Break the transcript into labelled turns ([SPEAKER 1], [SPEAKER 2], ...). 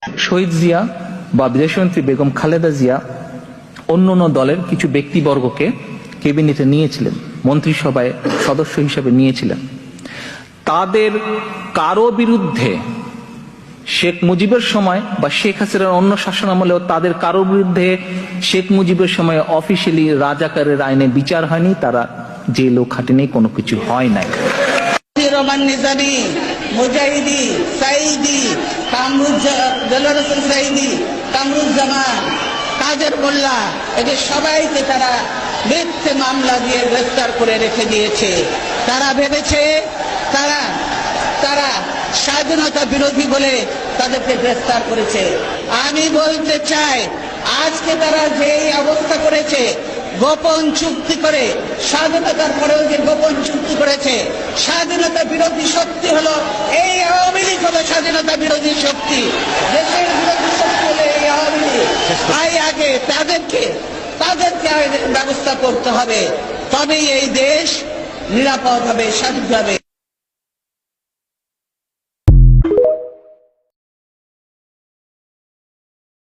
[SPEAKER 1] শহীদ জিয়া বা বিদেশমন্ত্রী বেগম খালেদা জিয়া অন্যান্য দলের কিছু ব্যক্তিবর্গকে ক্যাবিনেটে নিয়েছিলেন, মন্ত্রিসভায় সদস্য হিসেবে নিয়েছিলেন। তাদের কারো বিরুদ্ধে শেখ মুজিবের সময় বা শেখ হাসিনার অন্য শাসনামলেও তাদের কারো বিরুদ্ধে শেখ মুজিবের সময় অফিসিয়ালি রাজাকারের আইনে বিচার হয়নি, তারা জেলও খাটেনি, কোনো কিছু হয় নাই।
[SPEAKER 2] রহমান নিজামী, মুজাহিদি, সাইদি, সাইদি, কামরুজ্জামান, কাদের মোল্লা, এদের সবাইকে তারা মিথ্যে মামলা দিয়ে গ্রেফতার করে রেখে দিয়েছে। তারা ভেবেছে তারা স্বাধীনতা বিরোধী বলে তাদেরকে গ্রেফতার করেছে। আমি বলতে চাই, আজকে তারা যে অবস্থা করেছে, গোপন চুক্তি করে, স্বাধীনতার পরেও যে গোপন চুক্তি করেছে, স্বাধীনতা বিরোধী শক্তি হলো এই আওয়ামী লীগ, হলো স্বাধীনতা বিরোধী শক্তি, দেশের বিরোধী শক্তি হলো এই আওয়ামী লীগ। তাই আগে তাদেরকে ব্যবস্থা করতে হবে, তবেই এই দেশ নিরাপদ হবে, স্বাধীন হবে।